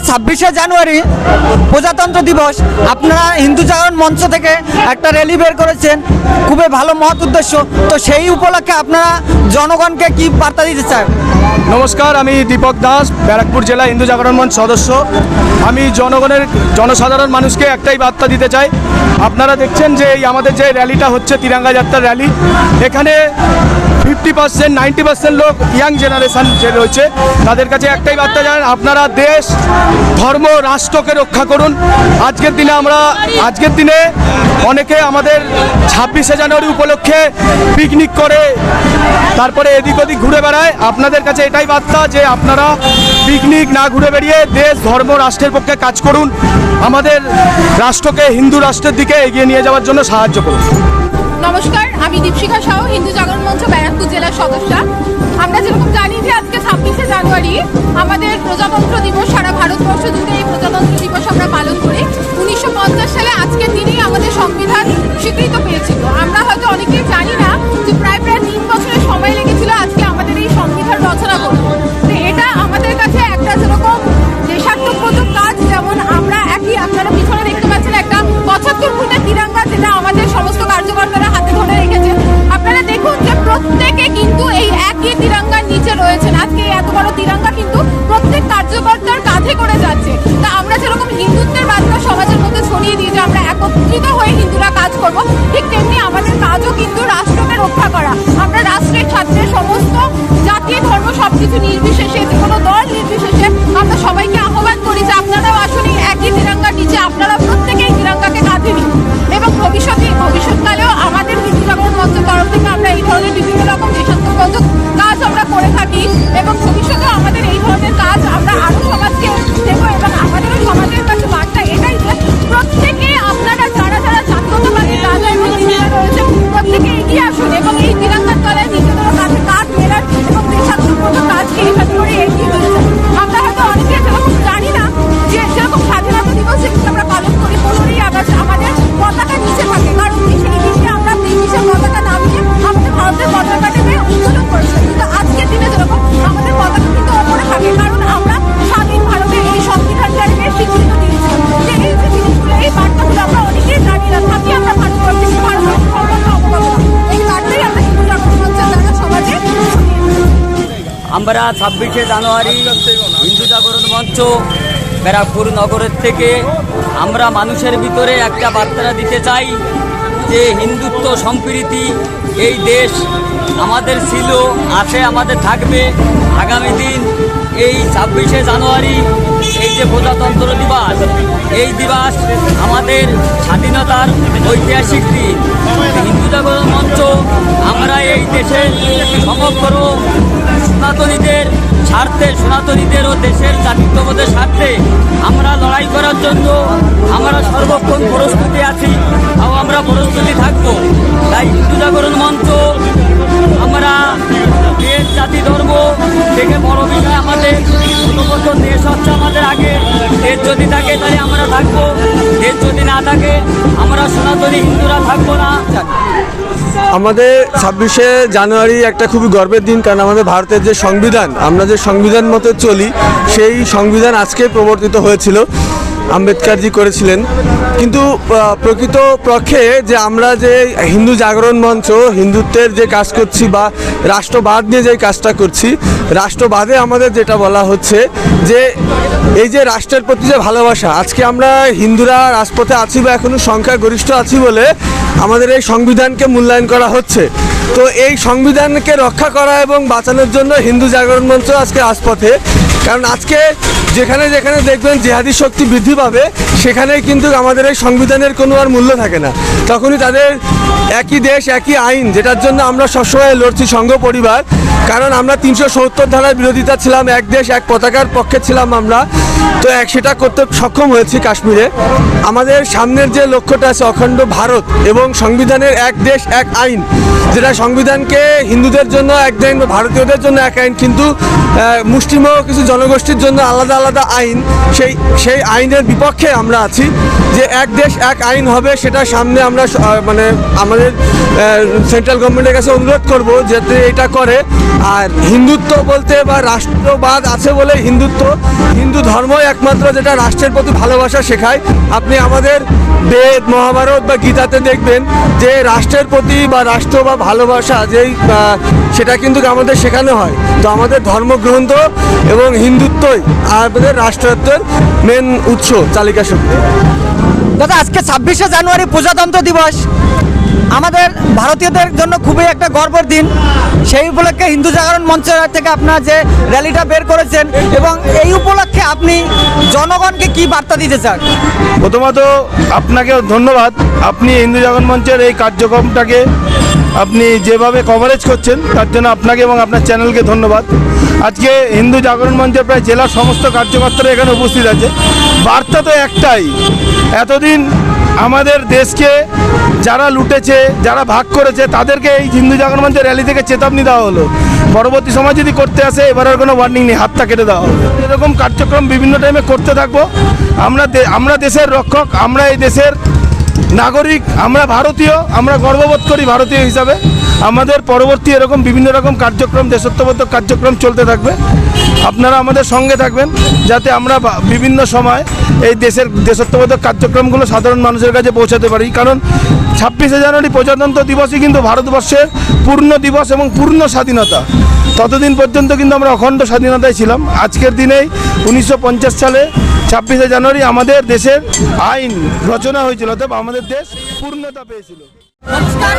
26শে জানুয়ারি প্রজাতন্ত্র দিবস, আপনারা হিন্দু জাগরণ মঞ্চ থেকে একটা র্যালি বের করেছেন, খুবই ভালো মহৎ উদ্দেশ্য। তো সেই উপলক্ষে আপনারা জনগণকে কি বার্তা দিতে চান? নমস্কার, আমি দীপক দাস, ব্যারাকপুর জেলা হিন্দু জাগরণ মঞ্চ সদস্য। আমি জনসাধারণ মানুষকে একটাই বার্তা দিতে চাই। আপনারা দেখছেন যে এই আমাদের যে র্যালিটা হচ্ছে, তিরঙ্গা যাত্রার র্যালি, এখানে 50% 90% লোক ইয়াং জেনারেশন যে রয়েছে, তাদের কাছে একটাই বার্তা জানেন, আপনারা দেশ, ধর্ম, রাষ্ট্রকে রক্ষা করুন। আজকের দিনে অনেকে আমাদের 26শে জানুয়ারি উপলক্ষে পিকনিক করে তারপরে এদিক ওদিক ঘুরে বেড়ায়। আপনাদের কাছে এটাই বার্তা যে আপনারা পিকনিক না ঘুরে বেরিয়ে দেশ, ধর্ম, রাষ্ট্রের পক্ষে কাজ করুন। আমাদের রাষ্ট্রকে হিন্দু রাষ্ট্রের দিকে এগিয়ে নিয়ে যাওয়ার জন্য সাহায্য করুন। নমস্কার, আমি দীপশিখা সাহু, হিন্দু জাগরণ মঞ্চ ব্যারাকপুর জেলার সদস্য। আমরা যেরকম জানি যে আজকে 26শে জানুয়ারি আমাদের প্রজাতন্ত্র দিবস, সারা ভারতবর্ষ জুড়ে এই প্রজাতন্ত্র দিবস আমরা পালন করি। 1950 সালে আজকের দিনেই আমাদের সংবিধান স্বীকৃত পেয়েছিল। আমরা হয়তো অনেকেই জানি না যে প্রায় 3 বছরের সময় লেগেছিল আজকে আমাদের এই সংবিধান রচনা করতে। তো এটা আমাদের কাছে একটা যেরকম দেশাত্মবোধক কাজ, যেমন আমরা আপনারা পিছনে দেখতে পাচ্ছেন একটা 75 ফুটের তিরঙ্গা, যেটা আমাদের সমস্ত কার্যকর্তারা হাতে ধরে রেখেছে। আপনারা দেখুন যে প্রত্যেকে কিন্তু এই একই তিরঙ্গার নিচে রয়েছেন। আজকে এত বড় তিরঙ্গা কিন্তু প্রত্যেক কার্যকর্তার কাঁধে করে যাচ্ছে। তা আমরা যেরকম হিন্দুত্বের বার্তা সমাজের মধ্যে ছড়িয়ে দিয়ে যে আমরা একত্রিত হয়ে হিন্দুরা কাজ করব, ঠিক তেমনি আমাদের কাজও কিন্তু রাষ্ট্রকে রক্ষা করা। আমরা রাষ্ট্রের ছাত্রের সমস্ত জাতি, ধর্ম সবকিছু নির্বিশেষে, যে কোনো দল নির্বিশেষে আমরা সবাইকে আহ্বান করি যে আপনারাও আসুন এই একই তিরঙ্গার নিচে, আপনারা প্রত্যেকেই তিরঙ্গাকে কাঁধে নিন। এবং ভবিষ্যৎকালেও আমাদের হিন্দু জাগরণ মঞ্চের তরফ থেকে আমরা এই ধরনের বিভিন্ন রকম দেশাত্মবোধক কাজ আমরা করে থাকি এবং ভবিষ্যতেও আমাদের এই ধরনের কাজ আমরা আরও সমাজকে দেবো। এবং আমাদেরও সমাজের কাছে বার্তা এটাই যে প্রত্যেকে আপনারা যারা জাতীয়তাবাদী রাজা এবং দিদিরা রয়েছে, প্রত্যেকে এগিয়ে আসুন এবং এই তিরঙ্গার তলায় নিজেদের কাছে কাজ মেলার এবং দেশাত্মবোধক কাজকে এখানে করে এগিয়ে নিয়ে যান। আমরা হয়তো অনেকে যেরকম জানি না যে যেরকম স্বাধীনতা দিবস যেদিন আমরা পালন করি, 15ই আগস্ট আমাদের পতাকা নিচে থাকে, কারণ সেই দিনকে আমরা ব্রিটিশের পতাকা নামিয়ে আমাদের ভারতের পতাকাটাকে উত্তোলন করেছিলাম। কিন্তু আজকের দিনে যেরকম আমাদের পতাকা কিন্তু ওপরে থাকে, কারণ আমরা স্বাধীন ভারতের এই সংবিধানটাকে স্বীকৃতি দিয়েছিলাম। যে এই যে জিনিসগুলো, এই বার্তাগুলো আমরা অনেকেই জানি না, থাকি আমরা ভারতবর্ষে, ভারতের সম্বন্ধে অবগত না। এই বার্তাই আমরা হিন্দু জাগরণ মঞ্চের দ্বারা সমাজে আমরা 26শে জানুয়ারি হিন্দু জাগরণ মঞ্চ ব্যারাকপুর নগরের থেকে আমরা মানুষের ভিতরে একটা বার্তা দিতে চাই যে হিন্দুত্ব, সম্প্রীতি, এই দেশ আমাদের ছিল, আছে, আমাদের থাকবে। আগামী দিন এই 26শে জানুয়ারি, এই যে প্রজাতন্ত্র দিবস, এই দিবস আমাদের স্বাধীনতার ঐতিহাসিক দিন। হিন্দু জাগরণ মঞ্চ আমরা এই দেশের সমগ্র সনাতনীদের স্বার্থে, সনাতনীদের ও দেশের জাতীয়তাবোধের স্বার্থে আমরা লড়াই করার জন্য আমরা সর্বক্ষণ প্রস্তুতি আছি এবং আমরা প্রস্তুতি থাকবো। তাই হিন্দু জাগরণ মঞ্চ আমরা দেশ, জাতি, ধর্ম থেকে বড় বিষয় আমাদের প্রথমত দেশ হচ্ছে আমাদের আগে। দেশ যদি থাকে তাহলে আমরা থাকবো, দেশ যদি না থাকে আমরা সনাতনী হিন্দুরা থাকবো না। আমাদের 26শে জানুয়ারি একটা খুবই গর্বের দিন, কারণ আমাদের ভারতের যে সংবিধান, আমরা যে সংবিধান মতো চলি, সেই সংবিধান আজকে প্রবর্তিত হয়েছিল, আম্বেদকরজি করেছিলেন। কিন্তু প্রকৃত পক্ষে যে আমরা যে হিন্দু জাগরণ মঞ্চ হিন্দুত্বের যে কাজ করছি বা রাষ্ট্রবাদ নিয়ে যে কাজটা করছি, রাষ্ট্রবাদে আমাদের যেটা বলা হচ্ছে যে এই যে রাষ্ট্রের প্রতি যে ভালোবাসা, আজকে আমরা হিন্দুরা রাজপথে আছি বা এখনও সংখ্যাগরিষ্ঠ আছি বলে আমাদের এই সংবিধানকে মূল্যায়ন করা হচ্ছে। তো এই সংবিধানকে রক্ষা করা এবং বাঁচানোর জন্য হিন্দু জাগরণ মঞ্চ আজকে রাজপথে। কারণ আজকে যেখানে যেখানে দেখবেন জিহাদি শক্তি বৃদ্ধি পাবে, সেখানেই কিন্তু আমাদের এই সংবিধানের কোনো আর মূল্য থাকে না। তখনই তাদের একই দেশ, একই আইন, যেটার জন্য আমরা সবসময় লড়ছি সংঘ পরিবার, কারণ আমরা 370 ধারার বিরোধিতা ছিলাম, এক দেশ এক পতাকার পক্ষে ছিলাম আমরা। তো সেটা করতে সক্ষম হয়েছি কাশ্মীরে। আমাদের সামনের যে লক্ষ্যটা আছে অখণ্ড ভারত এবং সংবিধানের এক দেশ এক আইন, যেটা সংবিধানকে হিন্দুদের জন্য এক আইন বা ভারতীয়দের জন্য এক আইন, কিন্তু মুষ্টিমেয় কিছু জনগোষ্ঠীর জন্য আলাদা আলাদা আইন, সেই আইনের বিপক্ষে আমরা আছি। যে যে এক দেশ এক আইন হবে, সেটা সামনে আমরা মানে আমাদের সেন্ট্রাল গভর্নমেন্টের কাছে অনুরোধ করব যাতে এটা করে। আর হিন্দুত্ব বলতে বা রাষ্ট্রবাদ আছে বলে হিন্দু ধর্মই একমাত্র যেটা রাষ্ট্রের প্রতি ভালোবাসা শেখায়। আপনি আমাদের বেদ, মহাভারত বা গীতাতে দেখবেন যে রাষ্ট্রের প্রতি বা রাষ্ট্র বা ভালোবাসা সেটা কিন্তু আমাদের শেখানো হয়। তো আমাদের ধর্মগ্রন্থ এবং হিন্দুত্বই আমাদের রাষ্ট্রত্বের মেন উৎস, চালিকা শক্তি। দাদা, আজকে 26শে জানুয়ারি প্রজাতন্ত্র দিবস আমাদের ভারতীয়দের জন্য খুবই একটা গর্বের দিন। সেই উপলক্ষে হিন্দু জাগরণ মঞ্চ থেকে আপনারা যে র্যালিটা বের করেছেন, এবং এই উপলক্ষে আপনি জনগণকে কি বার্তা দিতে চান? প্রথমত আপনাকে ধন্যবাদ, আপনি হিন্দু জাগরণ মঞ্চের এই কার্যক্রমটাকে আপনি যেভাবে কভারেজ করছেন তার জন্য আপনাকে এবং আপনার চ্যানেলকে ধন্যবাদ। আজকে হিন্দু জাগরণ মঞ্চের প্রায় জেলার সমস্ত কার্যকর্তারা এখানে উপস্থিত আছে। বার্তা তো একটাই, এতদিন আমাদের দেশকে যারা লুটেছে, যারা ভাগ করেছে, তাদেরকে এই হিন্দু জাগরণ মঞ্চের র্যালি থেকে চেতাবনী দেওয়া হলো, পরবর্তী সময় যদি করতে আসে এবার আর কোনো ওয়ার্নিং নেই, হাতটা কেটে দেওয়া হবে। এরকম কার্যক্রম বিভিন্ন টাইমে করতে থাকবো। আমরা দেশের রক্ষক, আমরা এই দেশের নাগরিক, আমরা ভারতীয়, আমরা গর্ববোধ করি ভারতীয় হিসাবে। আমাদের পরবর্তী এরকম বিভিন্ন রকম কার্যক্রম, দেশত্ববোধক কার্যক্রম চলতে থাকবে। আপনারা আমাদের সঙ্গে থাকবেন যাতে আমরা বিভিন্ন সময় এই দেশত্ববোধক কার্যক্রমগুলো সাধারণ মানুষের কাছে পৌঁছাতে পারি। কারণ 26শে জানুয়ারি প্রজাতন্ত্র দিবসই কিন্তু ভারতবর্ষের পূর্ণ দিবস এবং পূর্ণ স্বাধীনতা। ততদিন পর্যন্ত কিন্তু আমরা অখণ্ড স্বাধীনতায় ছিলাম। আজকের দিনেই 1950 সালে 26শে জানুয়ারি আমাদের দেশের আইন রচনা হয়েছিল, তবে আমাদের দেশ পূর্ণতা পেয়েছিল। নমস্কার।